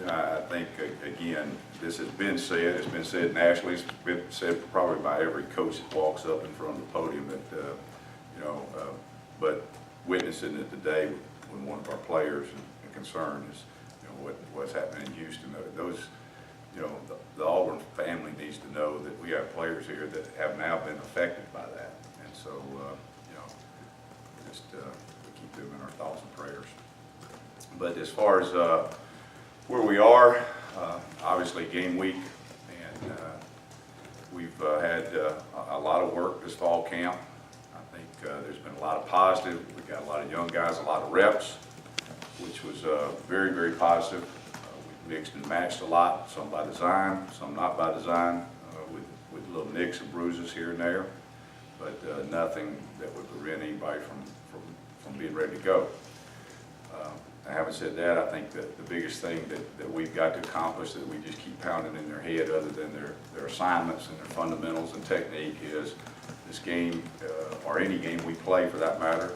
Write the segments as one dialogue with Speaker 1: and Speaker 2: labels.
Speaker 1: I think, again, this has been said, it's been said nationally, it's been said probably by every coach that walks up in front of the podium, that, but witnessing it today when one of our players and concern is, what's happening in Houston. Those, the Auburn family needs to know that we have players here that have now been affected by that. And so, just we keep them in our thoughts and prayers. But as far as where we are, obviously game week, and we've had a lot of work this fall camp. I think there's been a lot of positive. We've got a lot of young guys, a lot of reps, which was very, very positive. We mixed and matched a lot, some by design, some not by design, with little nicks and bruises here and there, but nothing that would prevent anybody from being ready to go. Having said that, I think that the biggest thing that we've got to accomplish, that we just keep pounding in their head, other than their assignments and their fundamentals and technique, is this game, or any game we play for that matter,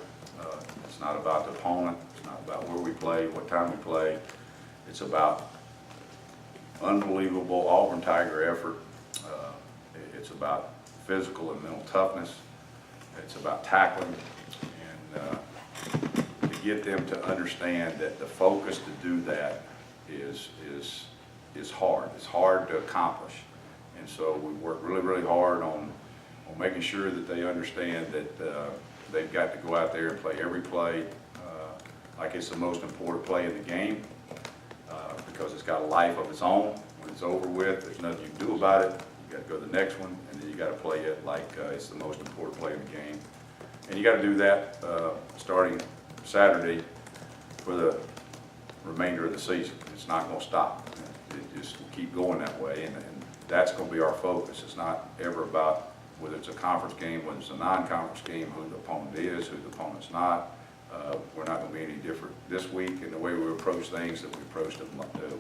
Speaker 1: it's not about the opponent, it's not about where we play, what time we play. It's about unbelievable Auburn Tiger effort. It's about physical and mental toughness. It's about tackling, and to get them to understand that the focus to do that is hard. It's hard to accomplish, and so we work really, really hard on making sure that they understand that they've got to go out there and play every play like it's the most important play in the game, because it's got a life of its own. When it's over with, there's nothing you can do about it. You got to go to the next one, and then you got to play it like it's the most important play in the game. And you got to do that starting Saturday for the remainder of the season. It's not going to stop. It just will keep going that way, and that's going to be our focus. It's not ever about whether it's a conference game, whether it's a non-conference game, who the opponent is, who the opponent's not. We're not going to be any different this week in the way we approach things that we approached them.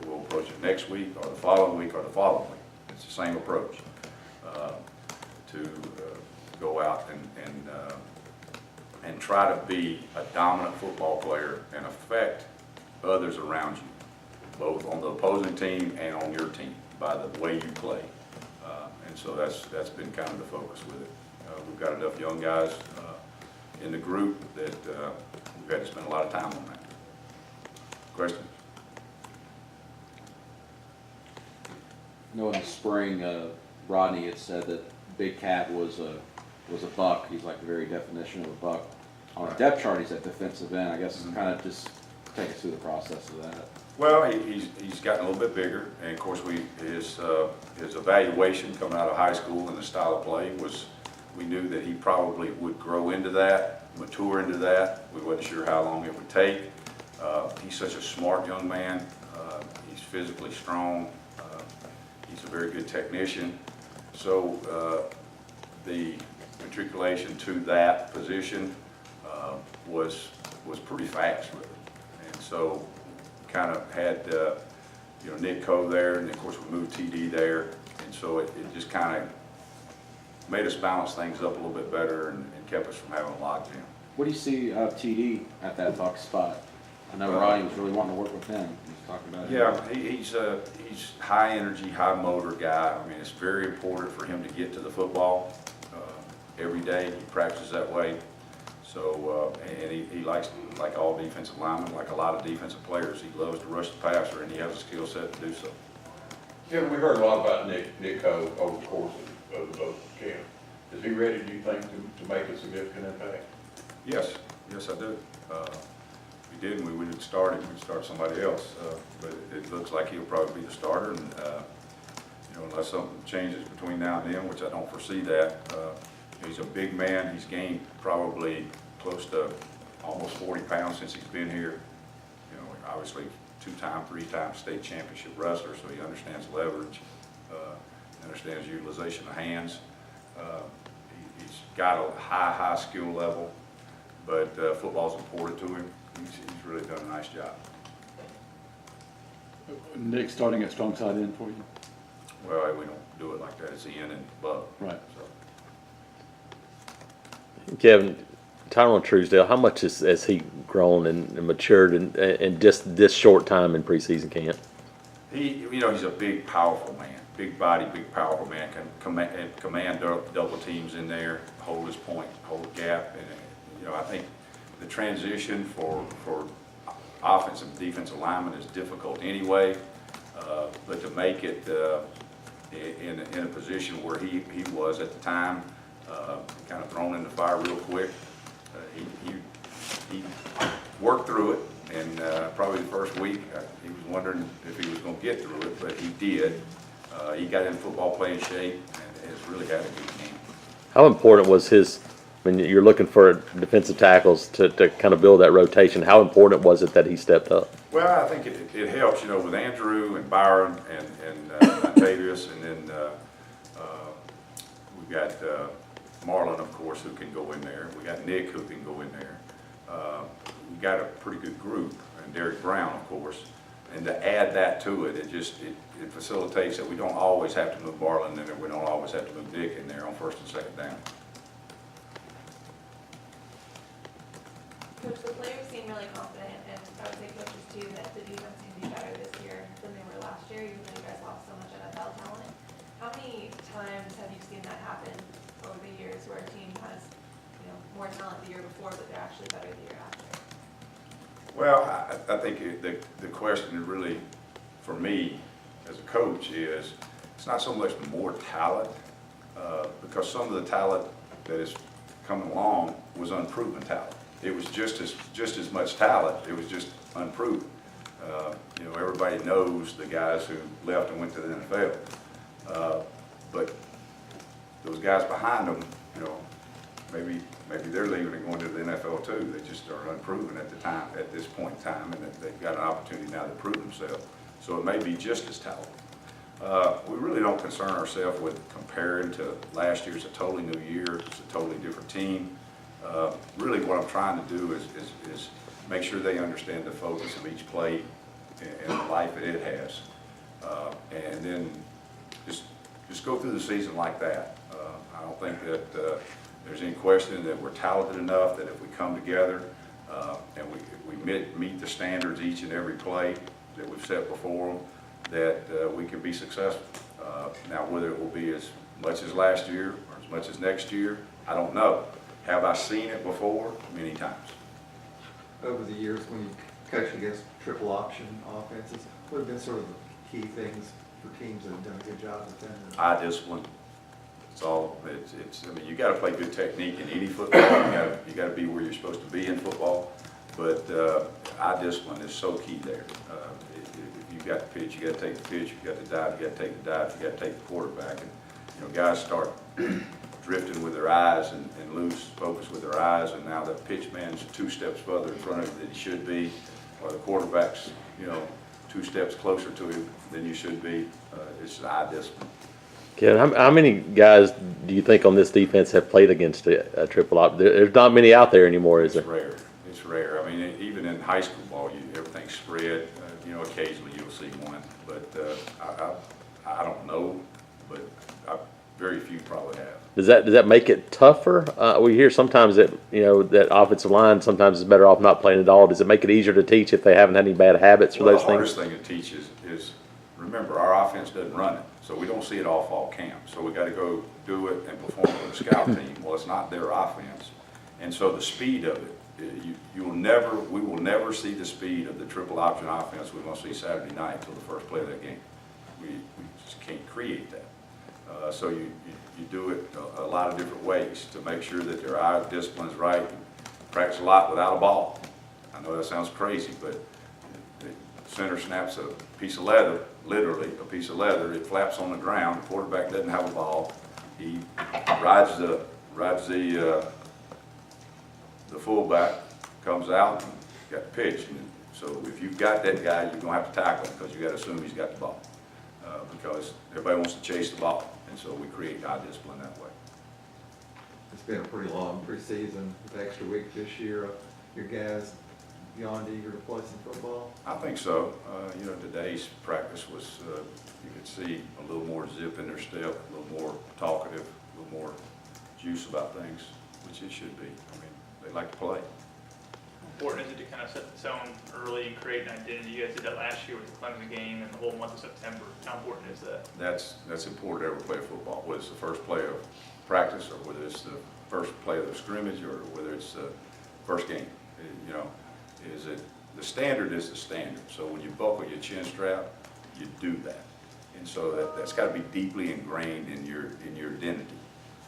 Speaker 1: We'll approach it next week, or the following week, or the following week. It's the same approach to go out and try to be a dominant football player and affect others around you, both on the opposing team and on your team, by the way you play. And so that's been kind of the focus with it. We've got enough young guys in the group that we've had to spend a lot of time on that. Questions?
Speaker 2: In the spring, Rodney had said that Big Cat was a buck. He's like the very definition of a buck. On a depth chart, he's at defensive end. I guess kind of just take us through the process of that.
Speaker 1: Well, he's gotten a little bit bigger, and of course his evaluation coming out of high school and the style of play was, we knew that he probably would grow into that, mature into that. We wasn't sure how long it would take. He's such a smart young man. He's physically strong. He's a very good technician. So the matriculation to that position was pretty fast with him, and so kind of had Nick Coe there, and of course we moved TD there, and so it just kind of made us balance things up a little bit better and kept us from having a logjam.
Speaker 2: What do you see of TD at that buck spot? I know Rodney was really wanting to work with him. He was talking about it.
Speaker 1: Yeah, he's high energy, high motor guy. I mean, it's very important for him to get to the football every day. He practices that way. So, and he likes, like all defensive linemen, like a lot of defensive players, he loves to rush the passer, and he has a skill set to do so.
Speaker 3: Kevin, we heard a lot about Nick Coe over the course of camp. Is he ready, do you think, to make a significant impact?
Speaker 1: Yes, I do. If we didn't, we wouldn't start him. We'd start somebody else. But it looks like he'll probably be the starter, and unless something changes between now and then, which I don't foresee that. He's a big man. He's gained probably close to almost 40 pounds since he's been here. Obviously two-time, three-time state championship wrestler, so he understands leverage, understands utilization of hands. He's got a high skill level, but football's important to him. He's really done a nice job.
Speaker 4: Nick starting at strong side end for you?
Speaker 1: Well, we don't do it like that. It's in and above.
Speaker 4: Right.
Speaker 1: So.
Speaker 5: Kevin, Tyrone Truesdale, how much has he grown and matured in just this short time in preseason camp?
Speaker 1: He's a big, powerful man, big body, big, powerful man, can command double teams in there, hold his point, hold the gap. And, I think the transition for offensive and defensive linemen is difficult anyway, but to make it in a position where he was at the time, kind of thrown in the fire real quick, he worked through it. And probably the first week, he was wondering if he was going to get through it, but he did. He got in football playing shape and has really had a good game.
Speaker 5: How important was his, I mean, you're looking for defensive tackles to kind of build that rotation. How important was it that he stepped up?
Speaker 1: Well, I think it helps, with Andrew and Byron and Octavius, and then we've got Marlon, of course, who can go in there. We got Nick, who can go in there. We got a pretty good group, and Derek Brown, of course, and to add that to it, it facilitates that we don't always have to move Marlon in there, we don't always have to move Nick in there on first and second down.
Speaker 6: Coach, the players seem really confident, and I would say coaches too, that the defense can be better this year than they were last year, even though you guys lost so much NFL talent. How many times have you seen that happen over the years where a team has, more talent the year before, but they're actually better the year after?
Speaker 1: Well, I think the question really, for me, as a coach, is it's not so much more talent, because some of the talent that is coming along was unproven talent. It was just as much talent, it was just unproven. Everybody knows the guys who left and went to the NFL. But those guys behind them, maybe they're leaving and going to the NFL too. They just are unproven at this point in time, and they've got an opportunity now to prove themselves. So it may be just as talented. We really don't concern ourselves with comparing to last year. It's a totally new year. It's a totally different team. Really what I'm trying to do is make sure they understand the focus of each play and the life that it has. And then just go through the season like that. I don't think that there's any question that we're talented enough that if we come together and we meet the standards each and every play that we've set before them, that we can be successful. Now, whether it will be as much as last year or as much as next year, I don't know. Have I seen it before? Many times.
Speaker 7: Over the years, when you coached against triple option offenses, what have been sort of the key things for teams that have done a good job with them?
Speaker 1: Eye discipline. It's all. I mean, you got to play good technique in any football. You got to be where you're supposed to be in football. But eye discipline is so key there. If you've got the pitch, you got to take the pitch. You've got the dive, you got to take the dive. You got to take the quarterback. And guys start drifting with their eyes and lose focus with their eyes, and now the pitch man's 2 steps further in front of him than he should be, or the quarterback's 2 steps closer to him than you should be. It's eye discipline.
Speaker 5: Ken, how many guys do you think on this defense have played against a triple op? There's not many out there anymore, is there?
Speaker 1: It's rare. It's rare. I mean, even in high school ball, everything's spread. Occasionally you'll see one, but I don't know, but very few probably have.
Speaker 5: Does that make it tougher? We hear sometimes that that offensive line sometimes is better off not playing at all. Does it make it easier to teach if they haven't had any bad habits or those things?
Speaker 1: The hardest thing to teach is remember, our offense doesn't run it, so we don't see it all fall camp. So we got to go do it and perform with the scout team. Well, it's not their offense, and so the speed of it, we will never see the speed of the triple option offense we're going to see Saturday night until the first play of that game. We just can't create that. So you do it a lot of different ways to make sure that their eye discipline is right. Practice a lot without a ball. I know that sounds crazy, but the center snaps a piece of leather, literally a piece of leather. It flaps on the ground. The quarterback doesn't have a ball. He rides the fullback, comes out and got the pitch. And so if you've got that guy, you're going to have to tackle him because you got to assume he's got the ball. Because everybody wants to chase the ball, and so we create eye discipline that way.
Speaker 7: It's been a pretty long preseason with extra week this year. Your guys beyond eager to play some football?
Speaker 1: I think so. Today's practice was, you could see a little more zip in their step, a little more talkative, a little more juice about things, which it should be. I mean, they like to play.
Speaker 8: important is it to kind of set the tone early and create an identity? You guys did that last year with the Clemson game and the whole month of September. How important is that?
Speaker 1: That's important every play of football, whether it's the first play of practice or whether it's the first play of the scrimmage or whether it's the first game. You know, is it, the standard is the standard. So when you buckle your chin strap, you do that. And so that's got to be deeply ingrained in your identity.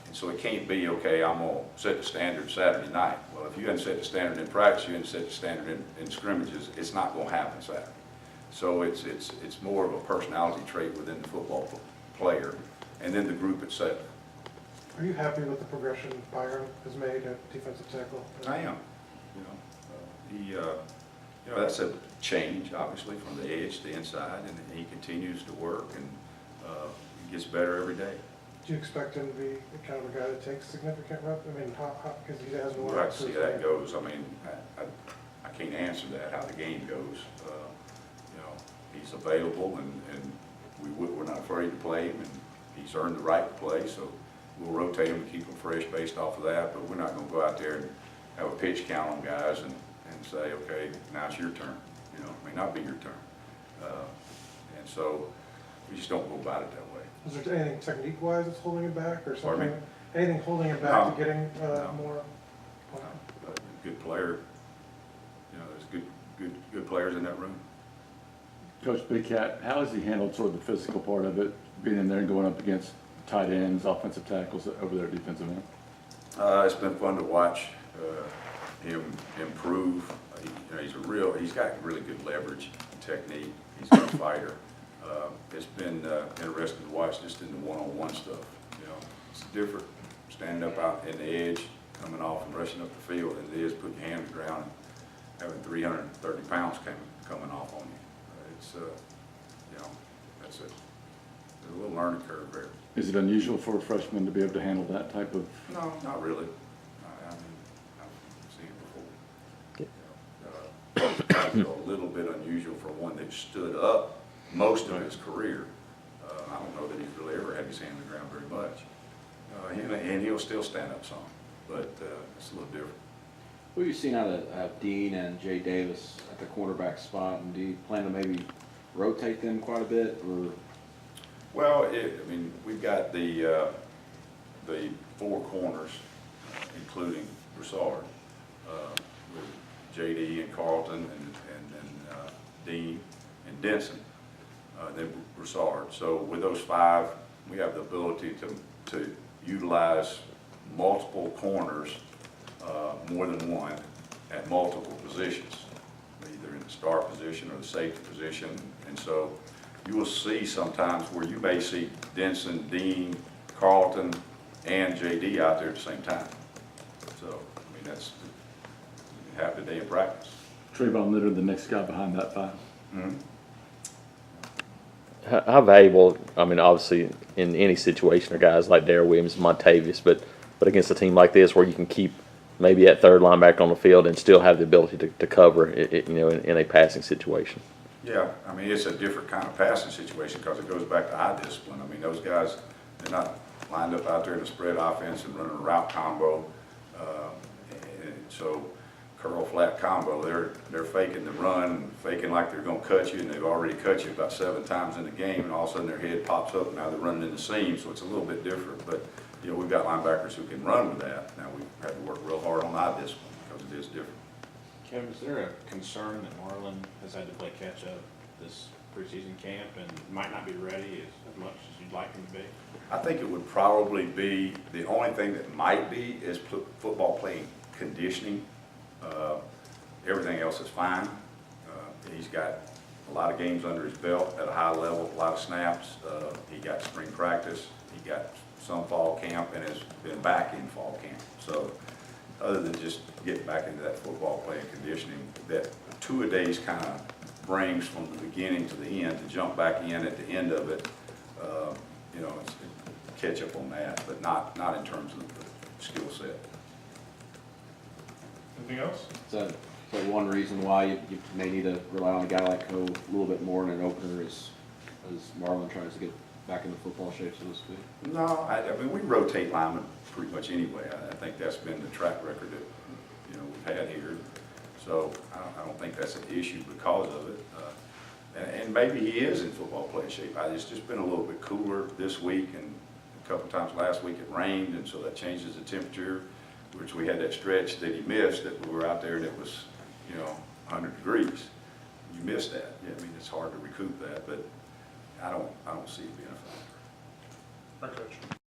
Speaker 1: And so it can't be, okay, I'm going to set the standard Saturday night. Well, if you hadn't set the standard in practice, you hadn't set the standard in scrimmages, it's not going to happen Saturday. So it's more of a personality trait within the football player and then the group itself.
Speaker 9: Are you happy with the progression Byron has made at defensive tackle?
Speaker 1: I am. You know, that's a change, obviously, from the edge to the inside, and he continues to work and he gets better every day.
Speaker 9: Do you expect him to be the kind of a guy that takes significant reps? I mean, because he hasn't
Speaker 1: We'll have to see how that goes. I mean, I can't answer that, how the game goes. You know, he's available and we're not afraid to play him, and he's earned the right to play, so we'll rotate him and keep him fresh based off of that, but we're not going to go out there and have a pitch count on guys and say, okay, now it's your turn. You know, it may not be your turn. And so we just don't go about it that way.
Speaker 9: Is there anything technique-wise that's holding him back or
Speaker 1: Pardon
Speaker 9: something?
Speaker 1: me?
Speaker 9: Anything holding him back
Speaker 1: No.
Speaker 9: to getting
Speaker 1: No.
Speaker 9: more?
Speaker 1: But a good player, you know, there's good players in that room.
Speaker 4: Coach Big Cat, how has he handled sort of the physical part of it, being in there and going up against tight ends, offensive tackles over their defensive end?
Speaker 1: It's been fun to watch him improve. You know, he's got really good leverage and technique. He's a good fighter. It's been interesting to watch just in the one-on-one stuff. You know, it's different standing up out in the edge, coming off and rushing up the field, than it is putting your hand on the ground and having 330 pounds coming off on you. It's you know, there's a little learning curve there.
Speaker 4: Is it unusual for a freshman to be able to handle that type of?
Speaker 1: No, not really. I mean, I've seen it before. A little bit unusual for one that stood up most of his career. I don't know that he's really ever had his hand on the ground very much. And he'll still stand up some, but it's a little different.
Speaker 2: Who have you seen out of Dean and Jay Davis at the cornerback spot, and do you plan to maybe rotate them quite a bit, or?
Speaker 1: Well, I mean, we've got the four corners, including Broussard, with J.D. and Carlton and Dean and Denson, then Broussard. So with those five, we have the ability to utilize multiple corners, more than one, at multiple positions, either in the star position or the safety position. And so you will see sometimes where you may see Denson, Dean, Carlton, and J.D. out there at the same time. So, I mean, that's half the day in practice.
Speaker 4: Trayvon Litter, the next guy behind that five.
Speaker 1: Mm-hmm.
Speaker 5: How valuable, I mean, obviously, in any situation are guys like Darrell Williams and Montavious, but against a team like this where you can keep maybe that third linebacker on the field and still have the ability to cover it, you know, in a passing situation.
Speaker 1: Yeah, I mean, it's a different kind of passing situation because it goes back to eye discipline. I mean, those guys, they're not lined up out there in a spread offense and running a route combo. And so curl flat combo, they're faking the run, faking like they're going to cut you, and they've already cut you about 7 times in the game, and all of a sudden their head pops up, and now they're running in the seam, so it's a little bit different. But, you know, we've got linebackers who can run with that. Now we've had to work real hard on eye discipline because it is different.
Speaker 10: Kevin, is there a concern that Marlon has had to play catch up this preseason camp and might not be ready as much as you'd like him to be?
Speaker 1: I think it would probably be, the only thing that might be is football playing conditioning. Everything else is fine. He's got a lot of games under his belt at a high level, a lot of snaps. He got spring practice, he got some fall camp, and has been back in fall camp. So other than just getting back into that football playing conditioning, that 2 a days kind of brings from the beginning to the end, to jump back in at the end of it, you know, it's catch up on that, but not in terms of the skill set.
Speaker 8: Anything else?
Speaker 2: So one reason why you may need to rely on a guy like Ho a little bit more in an opener is as Marlon tries to get back into football shape, so to speak?
Speaker 1: No, I mean, we rotate linemen pretty much anyway. I think that's been the track record that, you know, we've had here. So I don't think that's an issue because of it. And maybe he is in football playing shape. It's just been a little bit cooler this week, and a couple times last week it rained, and so that changes the temperature, which we had that stretch that he missed that we were out there and it was, 100 degrees. You missed that. Yeah, I mean, it's hard to recoup that, but I don't see it being a factor.
Speaker 9: Right, Coach.